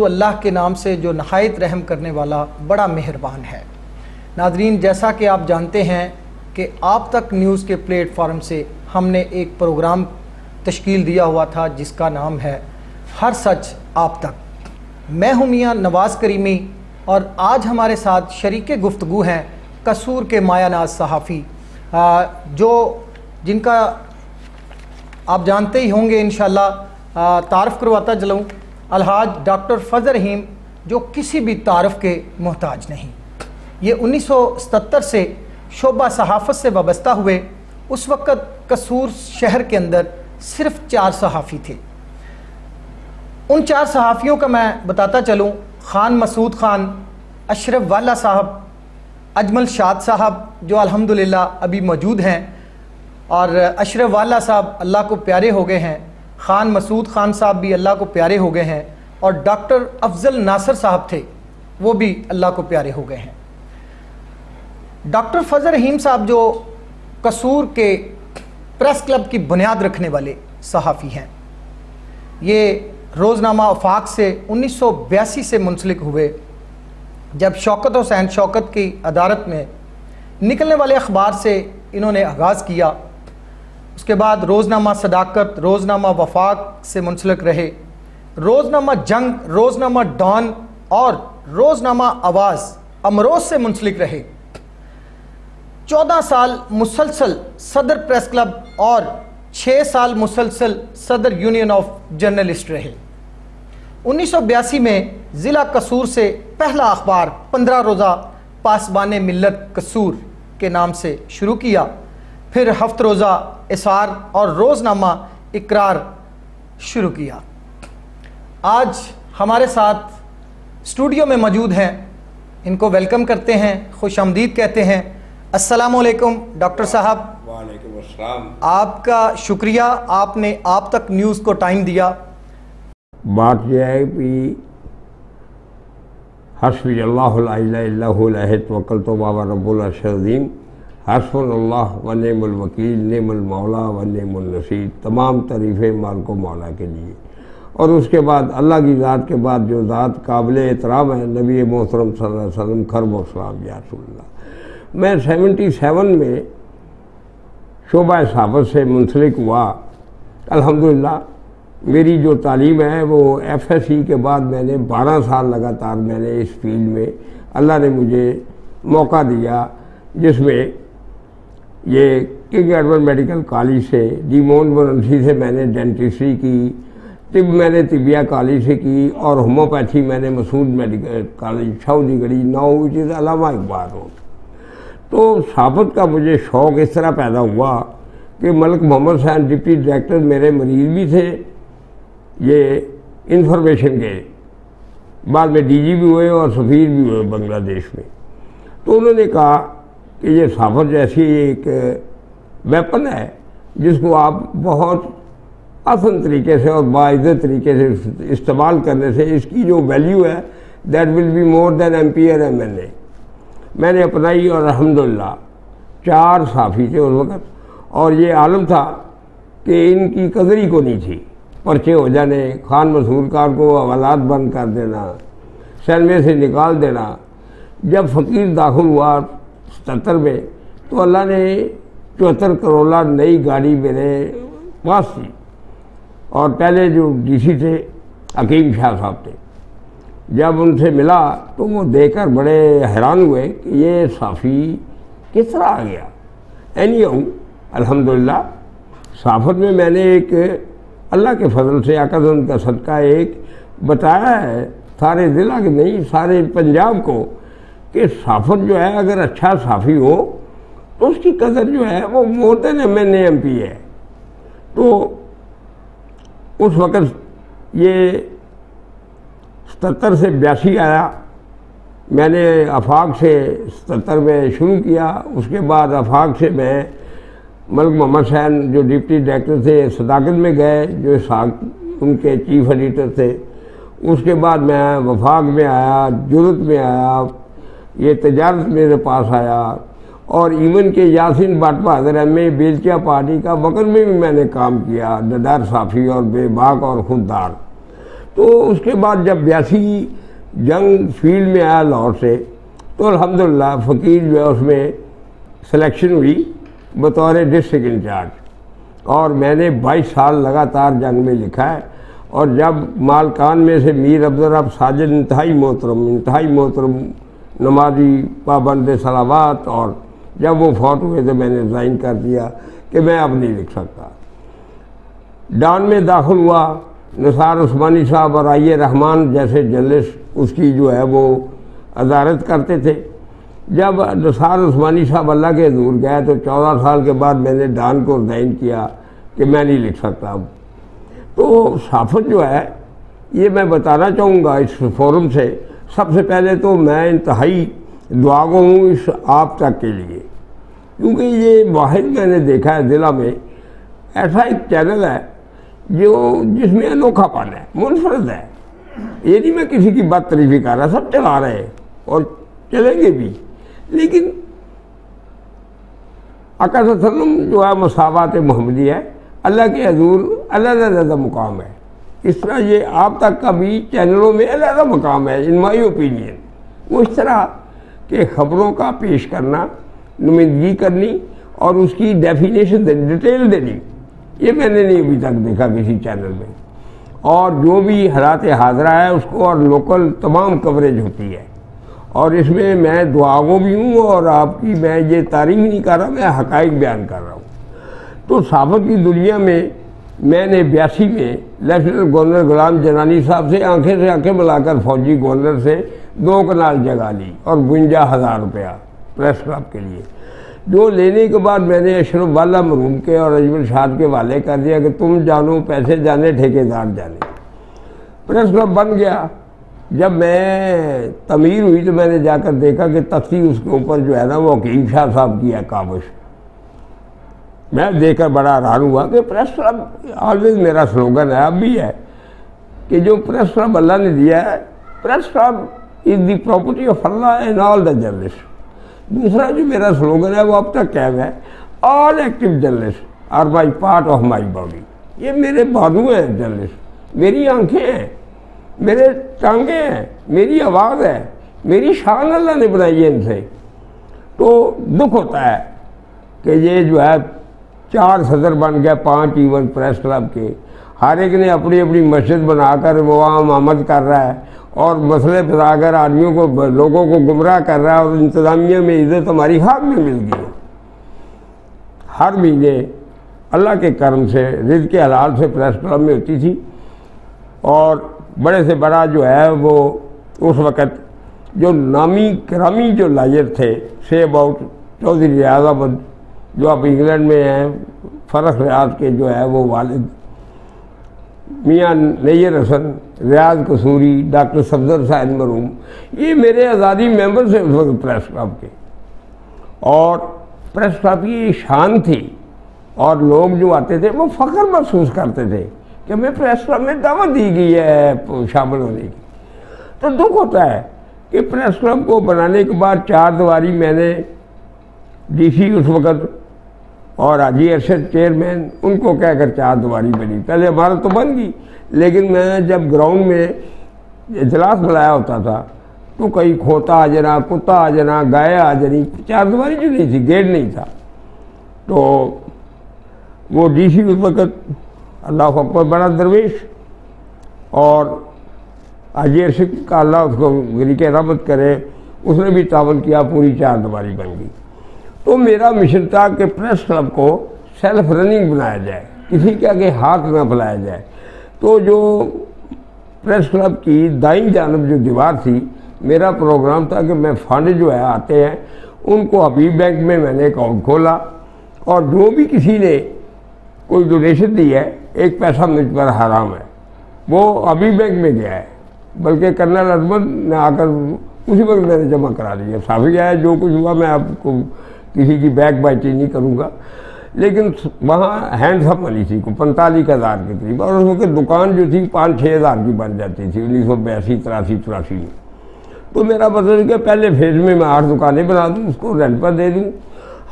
شروع اللہ کے نام سے جو نہایت رحم کرنے والا بڑا مہربان ہے۔ ناظرین، جیسا کہ آپ جانتے ہیں کہ آپ تک نیوز کے پلیٹ فارم سے ہم نے ایک پروگرام تشکیل دیا ہوا تھا جس کا نام ہے ہر سچ آپ تک۔ میں ہوں میاں نواز کریمی اور آج ہمارے ساتھ شریک گفتگو ہیں قصور کے مایہ ناز صحافی جن کا آپ جانتے ہی ہوں گے انشاءاللہ۔ تعارف کرواتا چلوں، الحاج ڈاکٹر فضل رحیم، جو کسی بھی تعارف کے محتاج نہیں۔ یہ 1977 سے شعبہ صحافت سے وابستہ ہوئے۔ اس وقت قصور شہر کے اندر صرف 4 صحافی تھے۔ ان 4 صحافیوں کا میں بتاتا چلوں: خان مسعود خان، اشرف والا صاحب، اجمل شاد صاحب جو الحمدللہ ابھی موجود ہیں، اور اشرف والا صاحب اللہ کو پیارے ہو گئے ہیں، خان مسعود خان صاحب بھی اللہ کو پیارے ہو گئے ہیں، اور ڈاکٹر افضل ناصر صاحب تھے، وہ بھی اللہ کو پیارے ہو گئے ہیں۔ ڈاکٹر فضل رحیم صاحب جو قصور کے پریس کلب کی بنیاد رکھنے والے صحافی ہیں، یہ روزنامہ آفاق سے 1982 سے منسلک ہوئے، جب شوکت حسین شوکت کی ادارت میں نکلنے والے اخبار سے انہوں نے آغاز کیا۔ اس کے بعد روزنامہ صداقت، روزنامہ وفاق سے منسلک رہے، روزنامہ جنگ، روزنامہ ڈان اور روزنامہ آواز امروز سے منسلک رہے۔ 14 سال مسلسل صدر پریس کلب اور 6 سال مسلسل صدر یونین آف جرنلسٹ رہے۔ 1982 میں ضلع قصور سے پہلا اخبار 15 روزہ پاسبان ملت قصور کے نام سے شروع کیا، پھر ہفت روزہ اسار اور روزنامہ اقرار شروع کیا۔ آج ہمارے ساتھ اسٹوڈیو میں موجود ہیں، ان کو ویلکم کرتے ہیں، خوش آمدید کہتے ہیں۔ السلام علیکم ڈاکٹر صاحب۔ وعلیکم السلام۔ آپ کا شکریہ، آپ نے آپ تک نیوز کو ٹائم دیا۔ بات یہ ہے کہ حسبی اللہ لا الہ الا هو علیہ توکلت وهو رب العرش العظیم، حسبنا اللہ و نعم الوکیل، نعم المولا و نعم النصیر، تمام تعریفیں مالک و مولا کے لیے۔ اور اس کے بعد اللہ کی ذات کے بعد جو ذات قابل احترام ہے، نبی محترم صلی اللہ علیہ وسلم، خرب و سلام یا رسول اللہ۔ میں 77 میں شعبہ صحافت سے منسلک ہوا۔ الحمدللہ میری جو تعلیم ہے وہ ایف ایس سی کے بعد میں نے 12 سال لگاتار میں نے اس فیلڈ میں اللہ نے مجھے موقع دیا، جس میں یہ کنگ ایڈورڈ میڈیکل کالج سے، ڈی مون وارانسی سے میں نے ڈینٹسٹری کی، طب میں نے طبیہ کالج سے کی، اور ہومیوپیتھی میں نے مسعود میڈیکل کالج سعودی گڑھی now which is Allama Iqbal road. تو صحافت کا مجھے شوق اس طرح پیدا ہوا کہ ملک محمد حسین ڈپٹی ڈائریکٹر میرے مریض بھی تھے، یہ انفارمیشن کے، بعد میں ڈی جی بھی ہوئے اور سفیر بھی ہوئے بنگلہ دیش میں۔ تو انہوں نے کہا کہ یہ صحافت جیسی ایک ویپن ہے جس کو آپ بہت آسان طریقے سے اور باعزت طریقے سے استعمال کرنے سے اس کی جو ویلیو ہے that will be more than M P اور ایم ایل اے۔ میں نے اپنائی اور الحمدللہ 4 صحافی تھے اس وقت، اور یہ عالم تھا کہ ان کی قدر ہی کو نہیں تھی۔ پرچے ہو جانے، خان مسعود خان کو حوالات بند کر دینا، سینمے سے نکال دینا۔ جب فقیر داخل ہوا 77 میں تو اللہ نے 74 کروڑ نئی گاڑی میرے پاس تھی، اور پہلے جو ڈی سی تھے حکیم شاہ صاحب تھے، جب ان سے ملا تو وہ دیکھ کر بڑے حیران ہوئے کہ یہ صحافی کس طرح آ گیا۔ الحمدللہ صحافت میں نے ایک اللہ کے فضل سے آقازن کا صدقہ ایک بتایا ہے سارے ضلع کے نہیں، سارے پنجاب کو، کہ صحافت جو ہے اگر اچھا صحافی ہو تو اس کی قدر جو ہے وہ more than M N A M P ہے۔ تو اس وقت یہ 77 سے 82 آیا، میں نے آفاق سے 77 میں شروع کیا۔ اس کے بعد آفاق سے میں ملک محمد حسین جو ڈپٹی ڈائریکٹر تھے صداقت میں گئے، جو ان کے چیف ایڈیٹر تھے۔ اس کے بعد میں وفاق میں آیا، جرت میں آیا، یہ تجارت میرے پاس آیا، اور ایون کہ یاسین بٹ بہادر ایم اے بیلچیا پارٹی کا وقت میں بھی میں نے کام کیا، ڈڈار صافی اور بے باک اور خوددار۔ تو اس کے بعد جب 82 جنگ فیلڈ میں آیا لاہور سے، تو الحمدللہ فقیر جو ہے اس میں سلیکشن ہوئی بطور ڈسٹرکٹ انچارج، اور میں نے 22 سال لگاتار جنگ میں لکھا ہے. اور جب مالکان میں سے میر عبدالرب ساجد انتہائی محترم نمازی پابند صلوات، اور جب وہ فوت ہوئے تو میں نے ریزائن کر دیا کہ میں اب نہیں لکھ سکتا. ڈان میں داخل ہوا، نثار عثمانی صاحب اور آئی رحمان جیسے جرنلسٹ اس کی جو ہے وہ ادارت کرتے تھے. جب نثار عثمانی صاحب اللہ کے حضور گئے تو 14 سال کے بعد میں نے ڈان کو ریزائن کیا کہ میں نہیں لکھ سکتا اب. تو صحافت جو ہے یہ میں بتانا چاہوں گا اس فورم سے، سب سے پہلے تو میں انتہائی دعا گو ہوں اس آپ تک کے لیے، کیونکہ یہ واحد میں نے دیکھا ہے ضلع میں ایسا ایک چینل ہے جس میں انوکھا پن ہے، منفرد ہے. یہ نہیں میں کسی کی بات تعریفی کر رہا، سب چلا رہے ہیں اور چلیں گے بھی، لیکن آقا صلی اللہ علیہ وسلم جو ہے مساوات محمدی ہے، اللہ کے حضور علیحدہ مقام ہے. اس طرح یہ آپ تک کا بھی چینلوں میں علیحدہ مقام ہے ان مائی اوپینین. وہ اس طرح کہ خبروں کا پیش کرنا، نمائندگی کرنی اور اس کی ڈیفینیشن دینی، ڈیٹیل دینی، یہ میں نے نہیں ابھی تک دیکھا کسی چینل میں. اور جو بھی حالات حاضرہ ہے اس کو اور لوکل تمام کوریج ہوتی ہے، اور اس میں میں دعاگو بھی ہوں اور آپ کی میں یہ تعریف نہیں کر رہا، میں حقائق بیان کر رہا ہوں. تو صحافت کی دنیا میں نے 82 میں لیفٹیننٹ گورنر غلام جنانی صاحب سے آنکھیں ملا کر فوجی گورنر سے 2 کنال جگہ لی اور 52,000 روپیہ پریس کلب کے لیے، جو لینے کے بعد میں نے اشرف والا مرحوم کے اور اجمل شاد کے والے کر دیا کہ تم جانو پیسے جانے ٹھیکیدار جانے. پریس کلب بن گیا. جب میں تعمیر ہوئی تو میں نے جا کر دیکھا کہ تختی اس کے اوپر جو ہے نا وہ حکیم شاہ صاحب کی ہے کاوش. میں دیکھ کر بڑا حیران ہوا کہ پریس کلب آلویز میرا سلوگن ہے، اب بھی ہے، کہ جو پریس کلب اللہ نے دیا ہے، press club is the property of Allah and all the journalist. دوسرا جو میرا سلوگن ہے وہ اب تک قائم ہے، all active journalist are by part of my body. یہ میرے بازو ہیں جرنلسٹ، میری آنکھیں ہیں، میرے ٹانگیں ہیں، میری آواز ہے، میری شان اللہ نے بنائی ہے ان سے. تو دکھ ہوتا ہے کہ یہ جو ہے 4 صدر بن گیا 5 ایون پریس کلب کے، ہر ایک نے اپنی اپنی مسجد بنا کر وہ عام آمد کر رہا ہے اور مسئلے پھیلا کر آدمیوں کو لوگوں کو گمراہ کر رہا ہے، اور انتظامیہ میں عزت ہماری ہاتھ میں مل گئی ہے. ہر مہینے اللہ کے کرم سے رزق حلال سے پریس کلب میں ہوتی تھی، اور بڑے سے بڑا جو ہے وہ اس وقت جو نامی کرامی جو لائر تھے سے اباؤٹ چودھری ریاض احمد جو اب انگلینڈ میں ہیں، فرخ ریاض کے جو ہے وہ والد، میاں نیر حسن، ریاض قصوری، ڈاکٹر صفدر صاحب مرحوم، یہ میرے آزادی ممبر سے اس وقت پریس کلب کے. اور پریس کلب کی شان تھی، اور لوگ جو آتے تھے وہ فخر محسوس کرتے تھے کہ ہمیں پریس کلب میں دعوت دی گئی ہے شامل ہونے کی. تو دکھ ہوتا ہے کہ پریس کلب کو بنانے کے بعد 4 دیواری میں نے ڈی سی اس وقت اور حاجی ارشد چیئرمین ان کو کہہ کر 4 دیواری بنی. پہلے ہمارا تو بن گئی، لیکن میں جب گراؤنڈ میں اجلاس بلایا ہوتا تھا تو کہیں کھوتا آ جانا، کتا آ جانا، گائے آ جانی، 4 دیواری جو نہیں تھی، گیٹ نہیں تھا. تو وہ ڈی سی اس وقت اللہ اکبر بڑا درویش، اور حاجی ارشد کا اللہ اس کو غریق رحمت کرے، اس نے بھی تعاون کیا، پوری 4 دیواری بن گئی. تو میرا مشن تھا کہ پریس کلب کو سیلف رننگ بنایا جائے، کسی کے آگے ہاتھ نہ پھیلایا جائے. تو جو پریس کلب کی دائیں جانب جو دیوار تھی، میرا پروگرام تھا کہ میں فنڈ جو ہے آتے ہیں ان کو حبیب بینک میں نے اکاؤنٹ کھولا، اور جو بھی کسی نے کوئی ڈونیشن دی ہے 1 پیسہ مجھ پر حرام ہے، وہ حبیب بینک میں گیا ہے. بلکہ کرنل احمد نے آ کر اسی وقت میں نے جمع کرا دیا. صافی ہے جو کچھ ہوا، میں آپ کو کسی کی بیک بائٹی نہیں کروں گا، لیکن وہاں ہینڈ سم منی تھی کو 45,000 کے قریب، اور اس وقت دکان جو تھی 5-6 ہزار کی بن جاتی تھی 1982 83 میں. تو میرا مطلب کہ پہلے فیز میں 8 دکانیں بنا دوں، اس کو رینٹ پر دے دوں.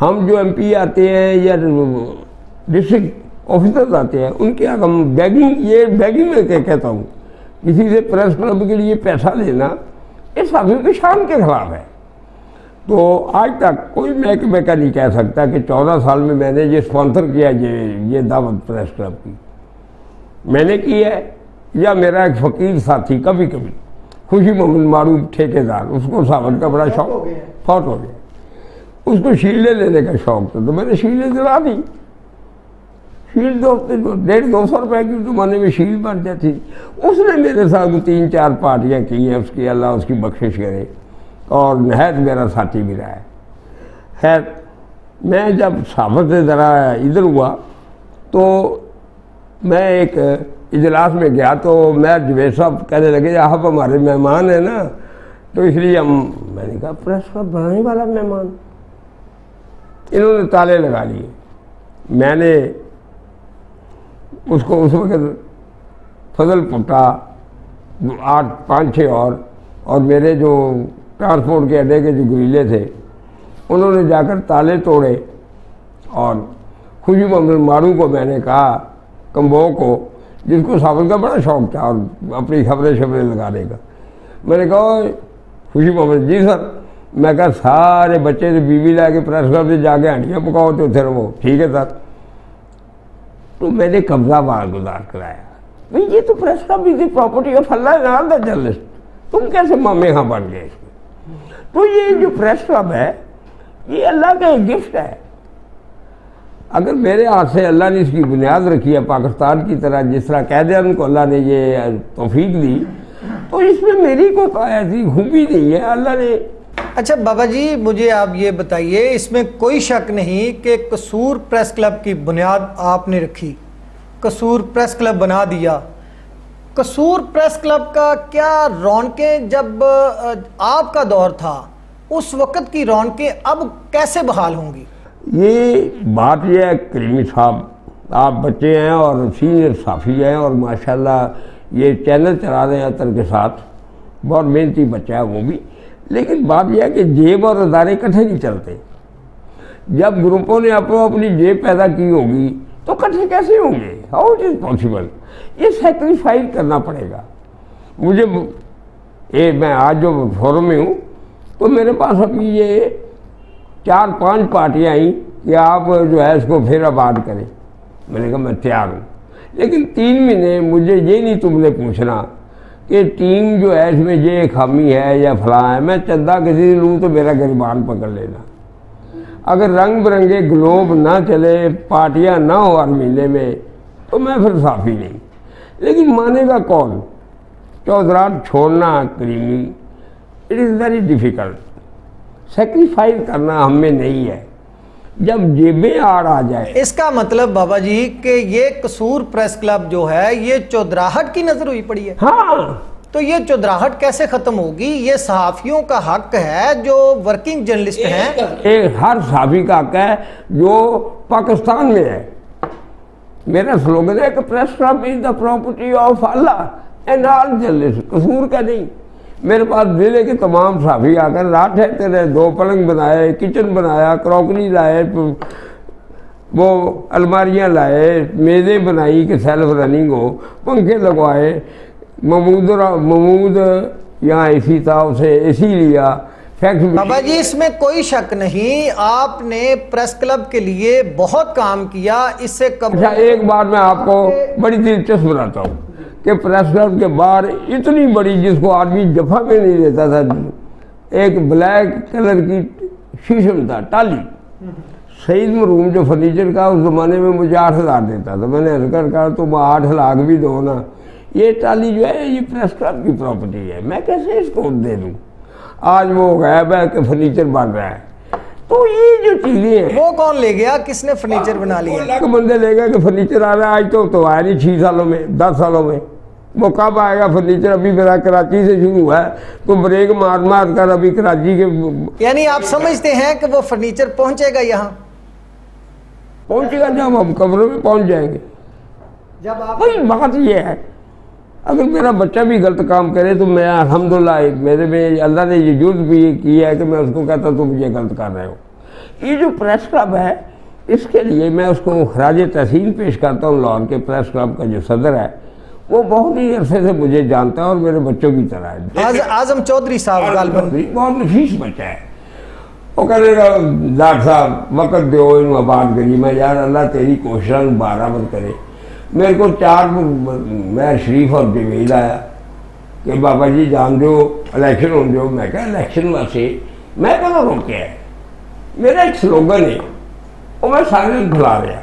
ہم جو ایم پی آتے ہیں یا ڈسٹرکٹ آفیسرز آتے ہیں ان کے ہم بیگنگ میں کہتا ہوں کسی سے پریس کلب کے لیے پیسہ لینا یہ صحافیوں کی شان کے خلاف ہے۔ تو آج تک کوئی محکمے کا نہیں کہہ سکتا کہ 14 سال میں میں نے یہ اسپانسر کیا یہ دعوت پریس کلب کی میں نے کی ہے، یا میرا ایک فقیر ساتھی کبھی کبھی خوشی محمد معروف ٹھیکیدار، اس کو صحافت کا بڑا شوق، فوت ہو گیا، اس کو شیلڈیں لینے کا شوق تھا تو میں نے شیلڈیں دلا دی۔ شیلڈ 150-200 روپے کے زمانے میں شیلڈ بن جاتی تھی۔ اس نے میرے ساتھ 3-4 پارٹیاں کی ہیں، اس کی اللہ اس کی بخشش کرے، اور نہایت میرا ساتھی بھی رہا ہے۔ خیر میں جب صحافت سے ذرا ادھر ہوا تو میں ایک اجلاس میں گیا تو میں جوید صاحب کہنے لگے آپ ہمارے مہمان ہیں نا، تو اس لیے میں نے کہا پریس کلب بنانے والا مہمان؟ انہوں نے تالے لگا لیے۔ میں نے اس کو اس وقت فضل پٹا 8-5-6 اور میرے جو ٹرانسپورٹ کے اڈے کے جو گریلے تھے انہوں نے جا کر تالے توڑے، اور خوشی محمد معروف کو میں نے کہا، کمبو کو، جس کو صحافت کا بڑا شوق تھا اور اپنی خبریں لگانے کا، میں نے کہا خوشی محمد جی سر، میں کہا سارے بچے سے بیوی لا کے پریس کلب سے جا کے ہنڈیاں پکاؤ تو پھر وہ ٹھیک ہے سر۔ تو میں نے قبضہ گزار کرایا، بھئی یہ تو press club is the property of Allah and the journalist, تم کیسے مامے ہاں بن گئے اس میں؟ تو یہ جو پریس کلب ہے یہ اللہ کا ایک گفٹ ہے۔ اگر میرے ہاتھ سے اللہ نے اس کی بنیاد رکھی ہے پاکستان کی طرح، جس طرح قائداعظم کو اللہ نے یہ توفیق دی، تو اس میں میری کوئی ایسی خوبی نہیں ہے، اللہ نے۔ اچھا بابا جی مجھے آپ یہ بتائیے، اس میں کوئی شک نہیں کہ قصور پریس کلب کی بنیاد آپ نے رکھی، قصور پریس کلب بنا دیا۔ قصور پریس کلب کا کیا رونقیں جب آپ کا دور تھا اس وقت کی رونقیں اب کیسے بحال ہوں گی؟ یہ بات یہ ہے کریمی صاحب، آپ بچے ہیں اور سینئر صحافی ہیں اور ماشاءاللہ یہ چینل چلا رہے ہیں اطر کے ساتھ، بہت محنتی بچہ ہے وہ بھی، لیکن بات یہ ہے کہ جیب اور ادارے اکٹھے نہیں چلتے۔ جب گروپوں نے اپنی جیب پیدا کی ہوگی تو اکٹھے کیسے ہوں گے؟ How it is possible? یہ سیکریفائز کرنا پڑے گا۔ مجھے میں آج جو فورم میں ہوں تو میرے پاس ابھی یہ 4-5 پارٹیاں آئیں کہ آپ جو ہے اس کو پھر آباد کریں، میں نے کہا میں تیار ہوں، لیکن 3 مہینے مجھے یہ نہیں تم نے پوچھنا کہ ٹیم جو ہے اس میں یہ خامی ہے یا فلاں ہے، میں چندہ کسی سے لوں تو میرا گریبان پکڑ لینا۔ اگر رنگ برنگے گلوب نہ چلے، پارٹیاں نہ ہو ہر مہینے میں، تو میں پھر صحافی نہیں۔ لیکن مانے گا کون؟ چودرات چھوڑنا کریمی، it is very difficult. Sacrifice کرنا ہم میں نہیں ہے، جب جیبیں آ جائے۔ اس کا مطلب بابا جی کہ یہ قصور پریس کلب جو ہے یہ چودراہٹ کی نظر ہوئی پڑی ہے۔ ہاں، تو یہ چودراہٹ کیسے ختم ہوگی؟ یہ صحافیوں کا حق ہے جو ورکنگ جرنلسٹ ہیں، ایک ہر صحافی کا حق ہے جو پاکستان میں ہے۔ میرا سلوگن ہے کہ press club is the property of Allah and all journalist, قصور کا نہیں۔ میرے پاس ضلع کے تمام صحافی آ کر رات ٹھہرتے رہے، 2 پلنگ بنائے، کچن بنایا، کراکری لائے، وہ الماریاں لائے، میزیں بنائی کہ سیلف رننگ ہو، پنکھے لگوائے، محمود یہاں اے سی تھا اسے اے سی لیا، فیکس۔ بابا جی اس میں کوئی شک نہیں آپ نے پریس کلب کے لیے بہت کام کیا، اس سے اچھا ایک بات میں آپ کو بڑی دلچسپ بتاتا ہوں کہ پریس کلب کے باہر اتنی بڑی، جس کو آدمی جفا میں نہیں دیتا تھا، ایک بلیک کلر کی شیشم تھا ٹالی، سعید مرحوم جو فرنیچر کا اس زمانے میں مجھے 8,000 دیتا تھا، میں نے ذکر کہا تم 8 لاکھ بھی دو نا، یہ ٹالی جو ہے یہ پریس کلب کی پراپرٹی ہے، میں کیسے اس کو دے دوں؟ آج وہ غائب ہے کہ فرنیچر بن رہا ہے۔ تو یہ جو چیزیں ہیں، وہ کون لے گیا؟ کس نے فرنیچر بنا لیا؟ اللہ کے بندے لے گئے کہ فرنیچر آ رہا ہے، آج تو آیا نہیں 6 سالوں میں، 10 سالوں میں، وہ کب آئے گا فرنیچر؟ ابھی میرا کراچی سے شروع ہوا ہے تو بریک مار کر ابھی کراچی کے، یعنی آپ سمجھتے ہیں کہ وہ فرنیچر پہنچے گا یہاں؟ پہنچے گا جب ہم کمروں میں پہنچ جائیں گے۔ جب آپ بھائی بات یہ ہے، اگر میرا بچہ بھی غلط کام کرے تو میں الحمدللہ میرے میں اللہ نے یہ جرت بھی کی ہے کہ میں اس کو کہتا ہوں تم یہ غلط کر رہے ہو۔ یہ جو پریس کلب ہے اس کے لیے میں اس کو خراج تحسین پیش کرتا ہوں، لاہور کے پریس کلب کا جو صدر ہے وہ بہت ہی عرصے سے مجھے جانتا ہے اور میرے بچوں کی طرح ہے. اعظم چودھری صاحب غالباً بہت نفیس بچہ ہے. وہ کہنے گا ڈاکٹر صاحب وقت دیو ان آباد کری. میں یار اللہ تیری کوششاں برابر کرے. میرے کو 4 میں شریف اور جمیل آیا کہ بابا جی جان دو الیکشن ہو جو. میں کہا الیکشن واسطے میں کہاں روکیا ہے. میرا ایک سلوگن ہے وہ میں سارے کھلا رہا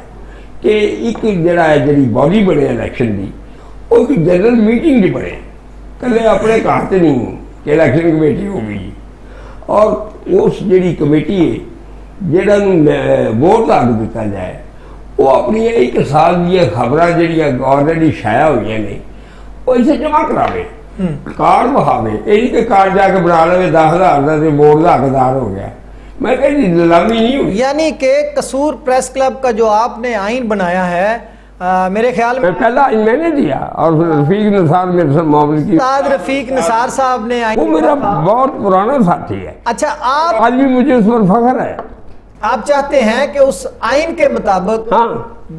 کہ ایک جڑا ہے جڑی باڈی بنے الیکشن کی وہ ایک جنرل میٹنگ کی بنے. کلے اپنے گھر سے نہیں ہوں کہ الیکشن کمیٹی ہوگی اور اس جڑی کمیٹی ہے جہاں ووٹ حق دیتا جائے وہ اپنی ایک سال دیا خبراں جڑیاں آلریڈی شائع ہوئی ہیں وہ اسے جمع کراوے کارڈ بہاوے. یہ کہ کارڈ جا کے بنا لے 10,000 کا تو ووٹ کا حقدار ہو گیا. میں کہ نیلامی نہیں ہوئی. یعنی کہ قصور پریس کلب کا جو آپ نے آئین بنایا ہے میرے خیال میں پہلا میں نے دیا اور رفیق نثار میرے سے معاملے کی استاد رفیق نثار صاحب نے وہ میرا بہت پرانا ساتھی ہے. اچھا آپ آج بھی مجھے اس پر فخر ہے. آپ چاہتے ہیں کہ اس آئین کے مطابق ہاں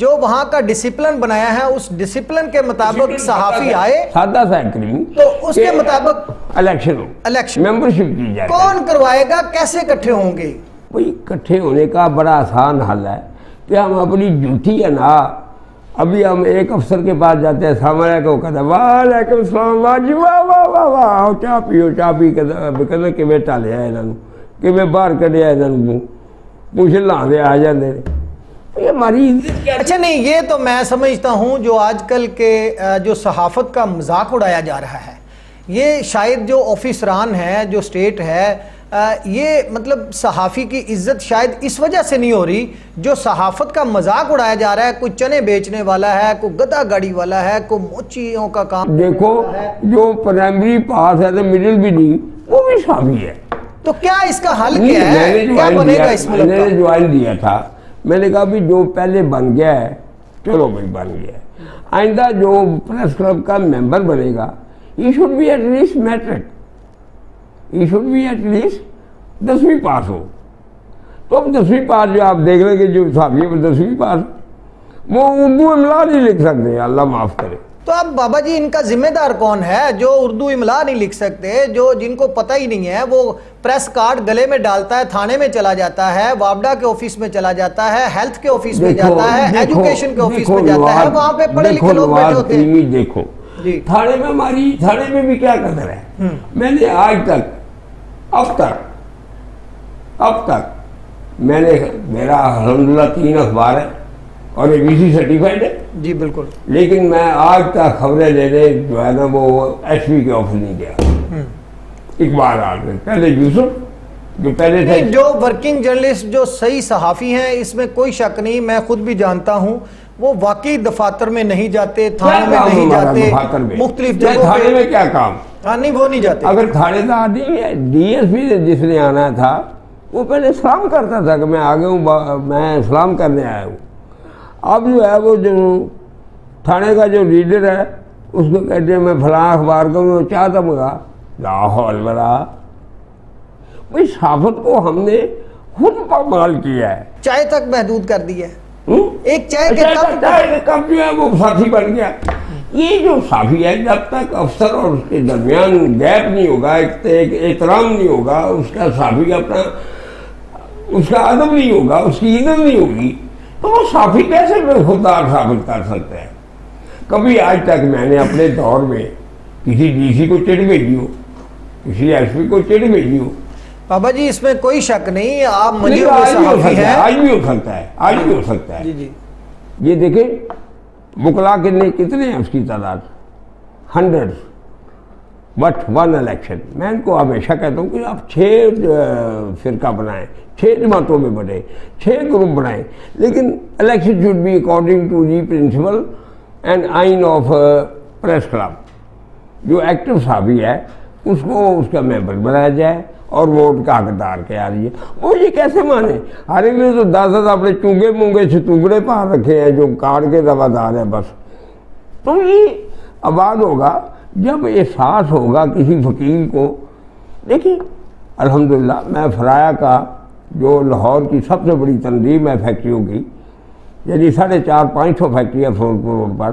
جو وہاں کا ڈسپلن بنایا ہے اس ڈسپلن کے مطابق صحافی آئے سادہ سا کریم تو اس کے مطابق الیکشن ہو الیکشن ممبرشپ کی جائے. کون کروائے گا کیسے اکٹھے ہوں گے؟ بھائی اکٹھے ہونے کا بڑا آسان حل ہے کہ ہم اپنی ڈیوٹی ہے نا. ابھی ہم ایک افسر کے پاس جاتے ہیں سامنے علیکم وہ کہتا ہے وعلیکم السلام واہ جی واہ واہ واہ واہ چاہ پیو چاہ پی کہنا کہ میں ٹالیا یہاں کہ میں باہر کھڑیا یہاں پوچھ لا دے آ جاتے یہ ہماری. اچھا نہیں یہ تو میں سمجھتا ہوں جو آج کل کے جو صحافت کا مذاق اڑایا جا رہا ہے یہ شاید جو آفیسران ہیں جو اسٹیٹ ہے یہ مطلب صحافی کی عزت شاید اس وجہ سے نہیں ہو رہی. جو صحافت کا مذاق اڑایا جا رہا ہے کوئی چنے بیچنے والا ہے کوئی گدا گاڑی والا ہے کوئی موچیوں کا کام دیکھو جو پرائمری پاس ہے تو مڈل بھی نہیں وہ بھی صحافی ہے. تو کیا اس کا حل کیا ہے؟ کیا بنے گا اس ملک کا؟ میں نے جوائن دیا تھا. میں نے کہا بھی جو پہلے بن گیا ہے چلو بھائی بن گیا ہے. آئندہ جو پریس کلب کا ممبر بنے گا he should be at least metric. he should be at least 10ویں پاس ہو. تو اب 10ویں پاس جو آپ دیکھ لیں گے جو صحافی ہے 10ویں پاس وہ اردو املا نہیں لکھ سکتے اللہ معاف کرے. تو اب بابا جی ان کا ذمہ دار کون ہے جو اردو املا نہیں لکھ سکتے جو جن کو پتہ ہی نہیں ہے وہ پریس کارڈ گلے میں ڈالتا ہے تھانے میں چلا جاتا ہے وابڈا کے آفس میں چلا جاتا ہے ہیلتھ کے آفس میں جاتا ہے ایجوکیشن کے آفس میں جاتا ہے وہاں پہ پڑھے لکھے لوگ بیٹھے ہوتے ہیں. دیکھو تھانے میں ہماری تھانے میں بھی کیا قدر ہے. میں نے آج تک اب تک میں نے میرا الحمدللہ 3 اخبار ہے اور ABC سرٹیفائڈ ہے جی بالکل. لیکن میں آج تک خبریں لینے جو ہے نا وہ SP کے آفس نہیں گیا. اقبال آ گئے پہلے یوسف جو پہلے تھے جو ورکنگ جرنلسٹ جو صحیح صحافی ہیں اس میں کوئی شک نہیں. میں خود بھی جانتا ہوں وہ واقعی دفاتر میں نہیں جاتے تھانے میں نہیں جاتے مختلف جگہوں پہ. تھانے میں کیا کام؟ نہیں وہ نہیں جاتے. اگر تھانے دار DSP جس نے آنا تھا وہ پہلے سلام کرتا تھا کہ میں آ گیا ہوں میں سلام کرنے آیا ہوں. اب جو ہے وہ جو تھانے کا جو لیڈر ہے اس کو کہتے ہیں میں فلاں اخبار کا وہ چاہتا مگا لاہور بڑا. بھائی صحافت کو ہم نے خود پامال کیا ہے. چائے تک محدود کر دی ہے. ایک چائے کے کپ جو ہے وہ صحافی بن گیا. یہ جو صحافی ہے جب تک افسر اور اس کے درمیان گیپ نہیں ہوگا ایک احترام نہیں ہوگا اس کا صحافی اپنا اس کا ادب نہیں ہوگا اس کی عزت نہیں ہوگی تو وہ صحافی کیسے خوددار ثابت کر سکتا ہے. کبھی آج تک میں نے اپنے دور میں کسی DC کو چٹ بھیجی ہو کسی SP کو چٹ بھیجی ہو. بابا جی اس میں کوئی شک نہیں آپ منجی ہوئے صحافی ہیں. آج بھی ہو سکتا ہے آج بھی ہو سکتا ہے. جی جی یہ دیکھیں وکلا کتنے ہیں اس کی تعداد 100 بٹ 1 الیکشن. میں ان کو ہمیشہ کہتا ہوں کہ آپ 6 فرقہ بنائیں 6 جماعتوں میں بٹیں 6 گروپ بنائیں لیکن election should be according to the principle and آئین آف پریس کلب. جو ایکٹیو صحافی ہے اس کو اس کا ممبر بنایا جائے اور ووٹ کا حقدار کیا رہی ہے. وہ یہ کیسے مانے؟ ہر ایک نے تو 10 اپنے چونگے مونگے ستونگڑے پار رکھے ہیں جو کارڈ کے روادار ہیں بس. تو یہ آباد ہوگا جب احساس ہوگا کسی فقیر کو. دیکھیں الحمدللہ میں فرایا کا جو لاہور کی سب سے بڑی تنظیم ہے فیکٹریوں کی یعنی 450-500 فیکٹری ہے فروزپور روڈ پر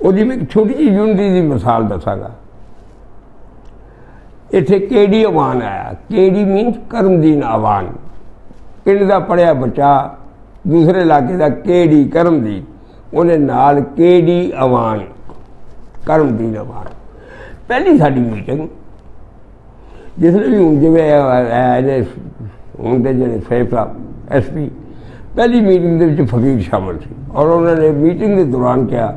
ਉਹਦੀ ਮੈਂ ਇੱਕ ਛੋਟੀ ਜਿਹੀ ਯੂਨਿਟੀ ਦੀ ਮਿਸਾਲ ਦੱਸਾਂਗਾ। ਇੱਥੇ KD ਅਵਾਨ ਆਇਆ, KD ਮੀਨਸ ਕਰਮਦੀਨ ਅਵਾਨ, ਪਿੰਡ ਦਾ ਪੜ੍ਹਿਆ ਬੱਚਾ, ਦੂਸਰੇ ਇਲਾਕੇ ਦਾ KD ਕਰਮਦੀਨ, ਉਹਨੇ ਨਾਲ KD ਅਵਾਨ, ਕਰਮਦੀਨ ਅਵਾਨ। ਪਹਿਲੀ ਸਾਡੀ ਮੀਟਿੰਗ ਜਿਸਨੇ ਵੀ ਹੁਣ ਜਿਵੇਂ ਇਹਨੇ ਹੁਣ ਦੇ ਜਿਹੜੇ ਫੈਸਲਾ SP, ਪਹਿਲੀ ਮੀਟਿੰਗ ਦੇ ਵਿੱਚ ਫਕੀਰ ਸ਼ਾਮਲ ਸੀ, ਔਰ ਉਹਨਾਂ ਨੇ ਮੀਟਿੰਗ ਦੇ ਦੌਰਾਨ ਕਿਹਾ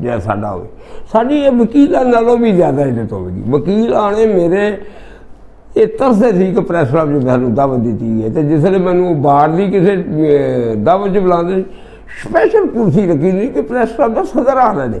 ਜਿਹੜਾ ਸਾਡਾ ਹੋਵੇ, ਸਾਡੀ ਇਹ ਵਕੀਲਾਂ ਨਾਲੋਂ ਵੀ ਜ਼ਿਆਦਾ ਇੱਜ਼ਤ ਹੋਵੇਗੀ। ਵਕੀਲ ਆਣੇ ਮੇਰੇ ਇਹ ਤਰਸਦੇ ਸੀ ਕਿ ਪ੍ਰੈਸ ਕਲੱਬ 'ਚ ਮੈਨੂੰ ਦਾਵਤ ਦਿੱਤੀ ਹੈ, ਅਤੇ ਜਿਸ ਵੇਲੇ ਮੈਨੂੰ ਬਾਹਰ ਦੀ ਕਿਸੇ ਦਾਵਤ 'ਚ ਬੁਲਾਉਂਦੇ ਸਪੈਸ਼ਲ ਕੁਰਸੀ ਰੱਖੀ ਨਹੀਂ ਕਿ ਪ੍ਰੈਸ ਕਲੱਬ ਦਾ ਸਦਰ ਆਣਾ ਨੇ।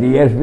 DSP,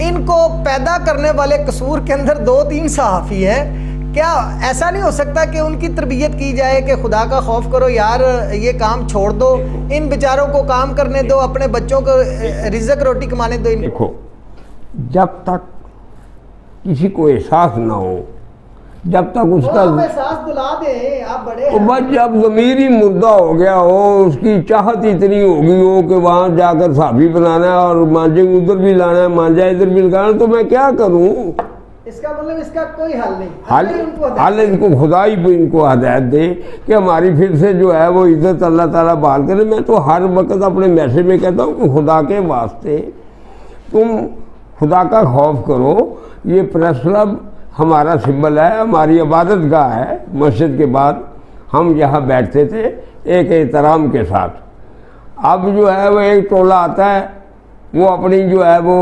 ان کو پیدا کرنے والے قصور کے اندر 2-3 صحافی ہیں، کیا ایسا نہیں ہو سکتا کہ ان کی تربیت کی جائے کہ خدا کا خوف کرو یار، یہ کام چھوڑ دو، ان بیچاروں کو کام کرنے دو، اپنے بچوں کو رزق روٹی کمانے دو؟ دیکھو، جب تک کسی کو احساس نہ ہو، جب تک اس کا احساس دلا دیں، آپ بڑے تو بس جب ضمیر ہی مردہ ہو گیا ہو، اس کی چاہت اتنی ہوگی ہو کہ وہاں جا کر صحافی بنانا ہے اور مانجے ادھر بھی لانا ہے، مانجا ادھر بھی لگانا، تو میں کیا کروں؟ اس کا مطلب اس کا کوئی حل نہیں، حل ان کو خدا ہی ان کو ہدایت دے کہ ہماری پھر سے جو ہے وہ عزت اللہ تعالیٰ بحال کرے۔ میں تو ہر وقت اپنے میسیج میں کہتا ہوں کہ خدا کے واسطے تم خدا کا خوف کرو۔ یہ پریس کلب ہمارا سمبل ہے، ہماری عبادت گاہ ہے، مسجد کے بعد ہم یہاں بیٹھتے تھے ایک احترام کے ساتھ۔ اب جو ہے وہ ایک ٹولہ آتا ہے، وہ اپنی جو ہے وہ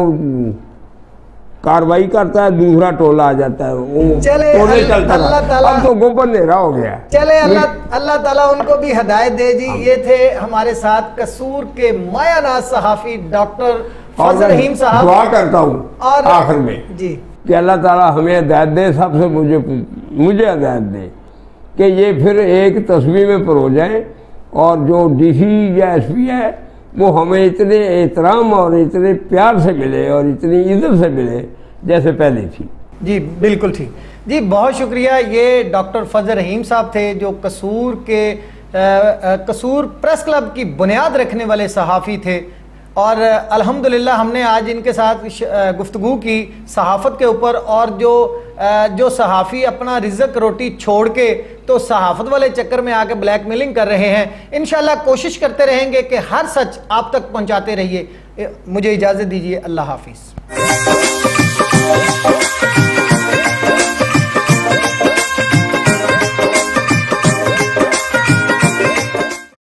کاروائی کرتا ہے، دوسرا ٹولہ آ جاتا ہے، وہ ٹولے چلتا ہے۔ اب تو گوبر نیرا ہو گیا۔ چلے اللہ تعالیٰ ان کو بھی ہدایت دے جی۔ یہ تھے ہمارے ساتھ قصور کے مایہ ناز صحافی ڈاکٹر فضل رحیم صاحب۔ دعا کرتا ہوں آخر میں جی کہ اللہ تعالیٰ ہمیں ہدایت دے، سب سے مجھے ہدایت دے کہ یہ پھر ایک تصویر میں پرو جائے، اور جو ڈی سی یا ایس پی ہے وہ ہمیں اتنے احترام اور اتنے پیار سے ملے اور اتنی عزت سے ملے جیسے پہلے تھی۔ جی بالکل ٹھیک جی، بہت شکریہ۔ یہ ڈاکٹر فضل رحیم صاحب تھے جو قصور پریس کلب کی بنیاد رکھنے والے صحافی تھے، اور الحمدللہ ہم نے آج ان کے ساتھ گفتگو کی صحافت کے اوپر، اور جو صحافی اپنا رزق روٹی چھوڑ کے تو صحافت والے چکر میں آ کے بلیک میلنگ کر رہے ہیں، انشاءاللہ کوشش کرتے رہیں گے کہ ہر سچ آپ تک پہنچاتے رہیے۔ مجھے اجازت دیجیے، اللہ حافظ۔